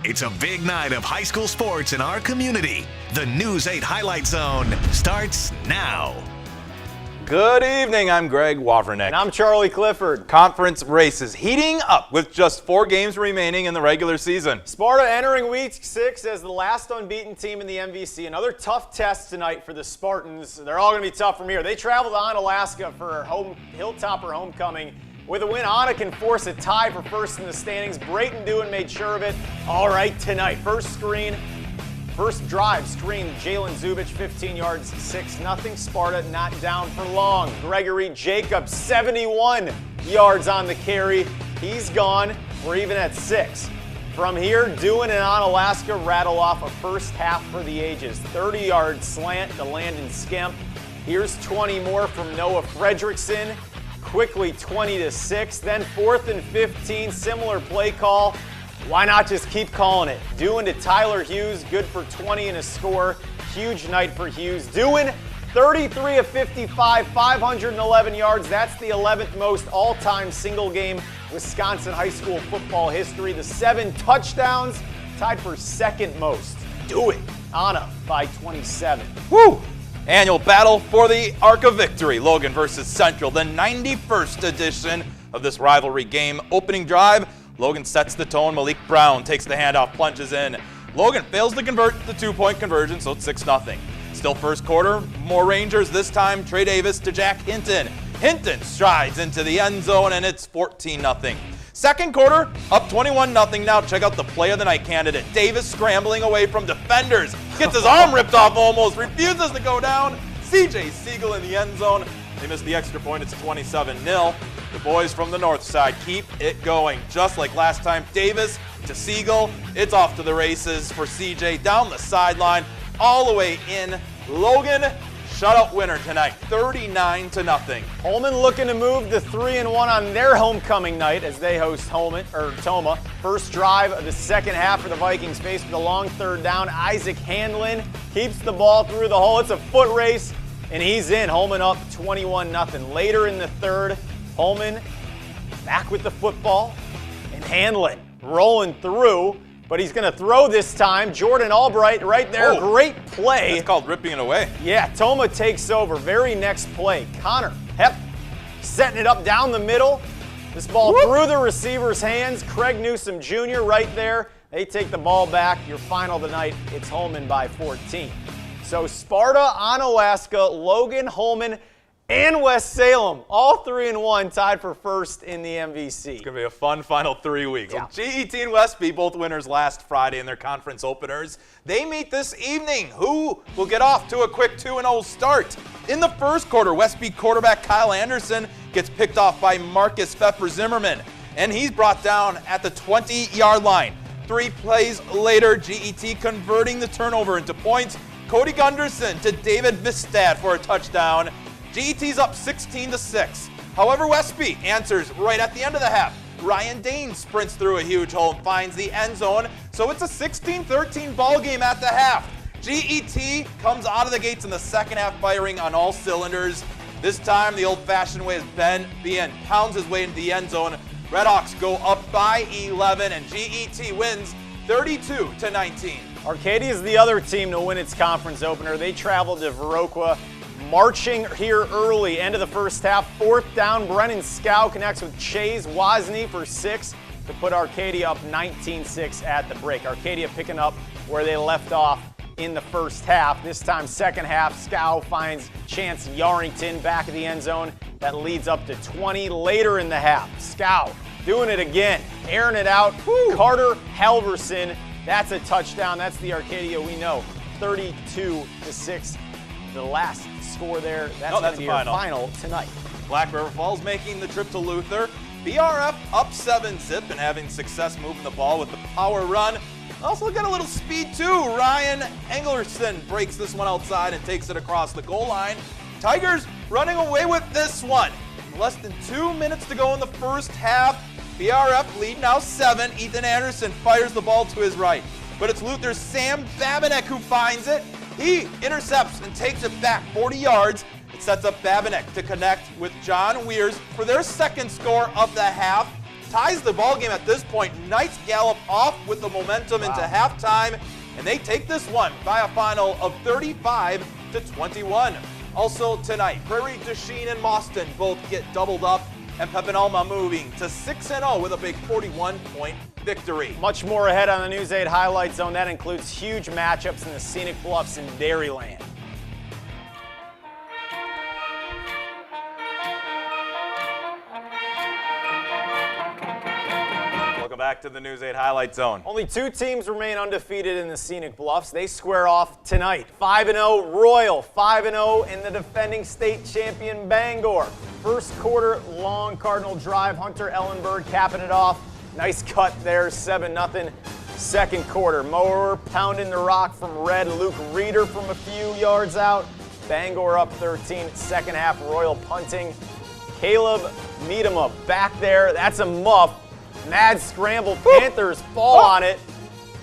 It's a big night of high school sports in our community. The News 8 Highlight Zone starts now. Good evening, I'm Greg Wawrnick. And I'm Charlie Clifford. Conference races heating up with just 4 games remaining in the regular season. Sparta entering week 6 as the last unbeaten team in the MVC. Another tough test tonight for the Spartans. They're all going to be tough from here. They travel to Onalaska for Hilltopper homecoming. With a win, Anna can force a tie for first in the standings. Brayton Dewan made sure of it. All right, tonight, first drive, screen, Jalen Zubich, 15 yards, 6-0. Sparta not down for long. Gregory Jacobs, 71 yards on the carry. He's gone. We're even at 6. From here, Dewan and Onalaska rattle off a first half for the ages. 30-yard slant to Landon Skemp. Here's 20 more from Noah Fredrickson. Quickly 20-6. Then 4th and 15, similar play call. Why not just keep calling it? Dewan to Tyler Hughes, good for 20 and a score. Huge night for Hughes. Dewan, 33 of 55, 511 yards. That's the 11th most all-time single-game Wisconsin high school football history. The 7 touchdowns, tied for second most. Do it. Anna by 27. Woo! Annual battle for the Arc of Victory. Logan versus Central, the 91st edition of this rivalry game. Opening drive, Logan sets the tone. Malik Brown takes the handoff, plunges in. Logan fails to convert the 2-point conversion, so it's 6-0. Still first quarter, more Rangers. This time, Trey Davis to Jack Hinton. Hinton strides into the end zone, and it's 14-0. Second quarter, up 21-0. Now check out the play of the night candidate. Davis scrambling away from defenders. Gets his arm ripped off almost. Refuses to go down. CJ Siegel in the end zone. They missed the extra point. It's 27-0. The boys from the north side keep it going. Just like last time, Davis to Siegel. It's off to the races for CJ down the sideline, all the way in. Logan, shutout winner tonight, 39-0. Holman looking to move to 3-1 on their homecoming night as they host Toma. First drive of the second half for the Vikings, faced with a long third down. Isaac Handlin keeps the ball through the hole. It's a foot race, and he's in. Holman up 21-0. Later in the third, Holman back with the football, and Handlin rolling through, but he's going to throw this time. Jordan Albright right there. Oh, great play. It's called ripping it away. Yeah, Toma takes over. Very next play. Connor Hepp setting it up down the middle. This ball through the receiver's hands. Craig Newsom Jr. right there. They take the ball back. Your final tonight, it's Holman by 14. So Sparta, Onalaska, Logan, Holman, and West Salem, all 3-1, tied for first in the MVC. It's going to be a fun final 3 weeks. Yeah. Well, GET and Westby, both winners last Friday in their conference openers. They meet this evening. Who will get off to a quick 2-0 start? In the first quarter, Westby quarterback Kyle Anderson gets picked off by Marcus Pfeffer Zimmerman, and he's brought down at the 20-yard line. 3 plays later, GET converting the turnover into points. Cody Gunderson to David Vistad for a touchdown. GET's up 16-6. However, Westby answers right at the end of the half. Ryan Dane sprints through a huge hole and finds the end zone. So it's a 16-13 ball game at the half. GET comes out of the gates in the second half firing on all cylinders. This time the old-fashioned way is Ben Bien pounds his way into the end zone. Redhawks go up by 11 and GET wins 32-19. Arcadia is the other team to win its conference opener. They travel to Viroqua. Marching here early, end of the first half. 4th down, Brennan Scow connects with Chase Wozni for 6 to put Arcadia up 19-6 at the break. Arcadia picking up where they left off in the first half. This time, second half, Scow finds Chance Yarrington back of the end zone. That leads up to 20 later in the half. Scow doing it again, airing it out. Carter Halverson, that's a touchdown. That's the Arcadia we know. 32-6. The last score there. That's going to be your final tonight. Black River Falls making the trip to Luther. BRF up 7-zip and having success moving the ball with the power run. Also got a little speed too. Ryan Englerson breaks this one outside and takes it across the goal line. Tigers running away with this one. Less than 2 minutes to go in the first half. BRF lead now 7. Ethan Anderson fires the ball to his right. But it's Luther's Sam Babinek who finds it. He intercepts and takes it back 40 yards. It sets up Babinek to connect with John Weirs for their second score of the half. ties the ball game at this point. Knights gallop off with the momentum into halftime, and they take this one by a final of 35-21. Also tonight, Prairie du Chien and Mauston both get doubled up, and Peppin-Alma moving to 6-0 with a big 41-point victory. Much more ahead on the News 8 Highlight Zone. That includes huge matchups in the Scenic Bluffs and Dairyland. Welcome back to the News 8 Highlight Zone. Only 2 teams remain undefeated in the Scenic Bluffs. They square off tonight. 5-0 Royal, 5-0 in the defending state champion Bangor. First quarter, long Cardinal drive. Hunter Ellenberg capping it off. Nice cut there, 7-0. Second quarter, Mower pounding the rock from Red. Luke Reeder from a few yards out. Bangor up 13. Second half, Royal punting. Caleb Miedema back there. That's a muff. Mad scramble. Panthers fall on it.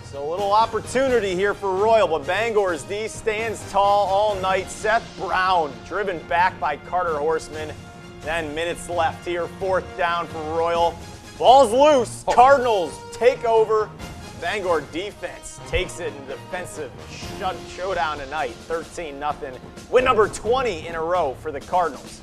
So a little opportunity here for Royal, but Bangor's D stands tall all night. Seth Brown driven back by Carter Horseman. 10 minutes left here. Fourth down for Royal. Ball's loose. Cardinals take over. Bangor defense takes it in defensive showdown tonight. 13-0. Win number 20 in a row for the Cardinals.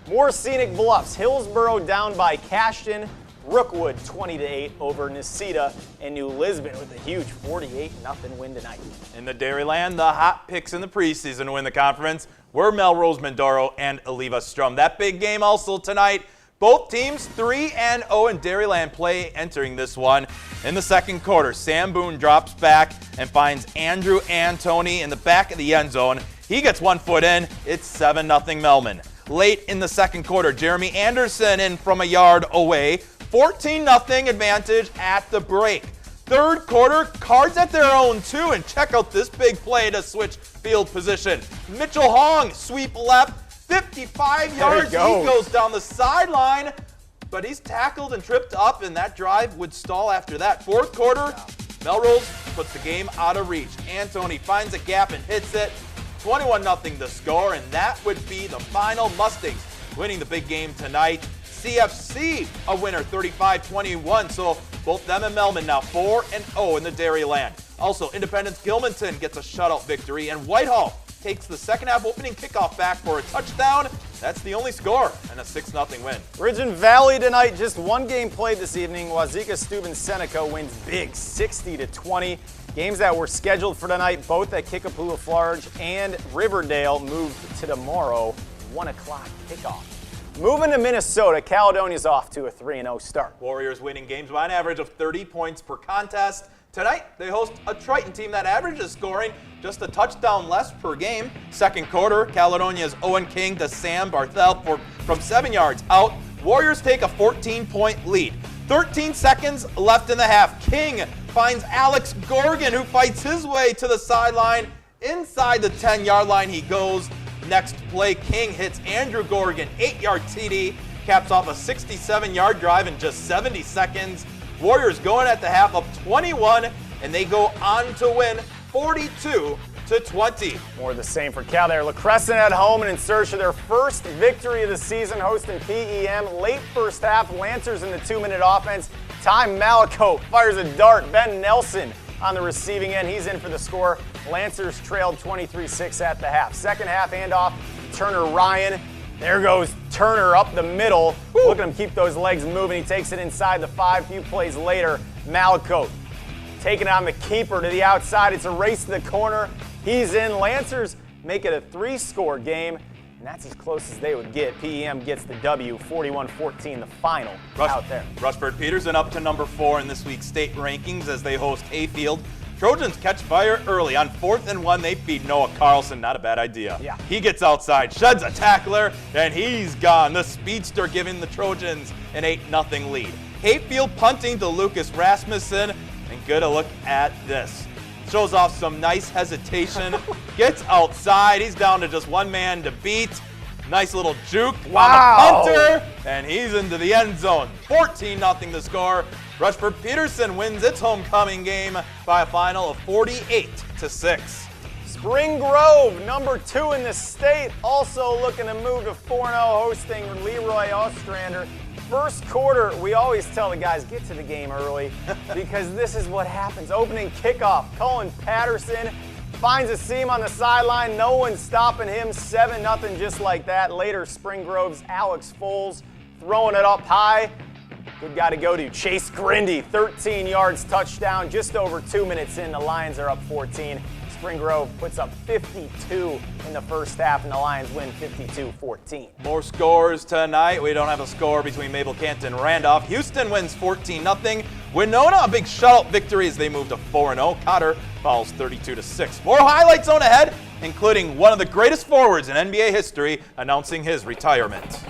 More Scenic Bluffs. Hillsboro down by Cashton. Rookwood 20-8 over Necedah, and New Lisbon with a huge 48-0 win tonight. In the Dairyland, the hot picks in the preseason to win the conference were Melrose Mindoro and Oliva Strum. That big game also tonight. Both teams 3-0 in Dairyland play entering this one. In the second quarter, Sam Boone drops back and finds Andrew Antoni in the back of the end zone. He gets 1 foot in. It's 7-0 Melman. Late in the second quarter, Jeremy Anderson in from a yard away. 14-0 advantage at the break. Third quarter, Cards at their own too, and check out this big play to switch field position. Mitchell Hong, sweep left, 55 yards. He goes down the sideline, but he's tackled and tripped up, and that drive would stall after that. Fourth quarter, Melrose puts the game out of reach. Antoni finds a gap and hits it. 21-0 the score, and that would be the final. Mustangs winning the big game tonight. CFC a winner, 35-21. So both them and Melman now 4-0 in the Dairyland. Also, Independence Gilmanton gets a shutout victory, and Whitehall takes the second half opening kickoff back for a touchdown. That's the only score, and a 6-0 win. Ridge and Valley tonight, just one game played this evening. Wazeeka Steuben Seneca wins big, 60-20. Games that were scheduled for tonight, both at Kickapoo Lafarge and Riverdale, moved to tomorrow, 1 o'clock kickoff. Moving to Minnesota, Caledonia's off to a 3-0 start. Warriors winning games by an average of 30 points per contest. Tonight, they host a Triton team that averages scoring just a touchdown less per game. Second quarter, Caledonia's Owen King to Sam Barthel from 7 yards out. Warriors take a 14-point lead. 13 seconds left in the half. King finds Alex Gorgon, who fights his way to the sideline. Inside the 10-yard line he goes. Next play, King hits Andrew Gorgon, 8-yard TD, caps off a 67-yard drive in just 70 seconds. Warriors going at the half up 21, and they go on to win 42-20. More of the same for Cal there. La Crescent at home and in search of their first victory of the season, hosting PEM. Late first half, Lancers in the 2-minute offense. Ty Malaco fires a dart. Ben Nelson on the receiving end. He's in for the score. Lancers trailed 23-6 at the half. Second half handoff, Turner Ryan. There goes Turner up the middle. Look at him keep those legs moving. He takes it inside the 5. Few plays later, Malaco taking on the keeper to the outside. It's a race to the corner. He's in. Lancers make it a 3-score game, and that's as close as they would get. PEM gets the W, 41-14, the final out there. Rushford Peterson up to number 4 in this week's state rankings as they host Hayfield. Trojans catch fire early. On 4th and 1, they feed Noah Carlson. Not a bad idea. Yeah. He gets outside, sheds a tackler, and he's gone. The speedster giving the Trojans an 8-0 lead. Hayfield punting to Lucas Rasmussen, and good a look at this. Shows off some nice hesitation, gets outside. He's down to just one man to beat. Nice little juke on the punter, and he's into the end zone. 14-0 the score. Rushford Peterson wins its homecoming game by a final of 48-6. Spring Grove, number 2 in the state, also looking to move to 4-0, hosting Leroy Ostrander. first quarter, we always tell the guys, get to the game early because this is what happens. Opening kickoff, Cullen Patterson finds a seam on the sideline. No one's stopping him. 7-0 just like that. Later, Spring Grove's Alex Foles throwing it up high. Good guy to go to. Chase Grindy, 13 yards, touchdown. Just over 2 minutes in, the Lions are up 14. Spring Grove puts up 52 in the first half, and the Lions win 52-14. More scores tonight. We don't have a score between Mabel Canton and Randolph. Houston wins 14-0. Winona, a big shutout victory as they move to 4-0. Cotter falls 32-6. More highlights on ahead, including one of the greatest forwards in NBA history announcing his retirement.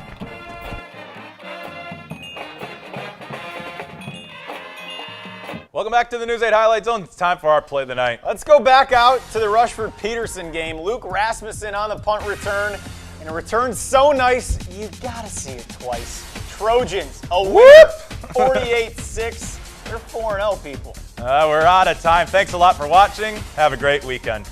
Welcome back to the News 8 Highlight Zone. It's time for our play of the night. Let's go back out to the Rushford-Peterson game. Luke Rasmussen on the punt return, and a return so nice, you gotta see it twice. Trojans, a whoop! 48-6. They're 4-0, people. We're out of time. Thanks a lot for watching. Have a great weekend.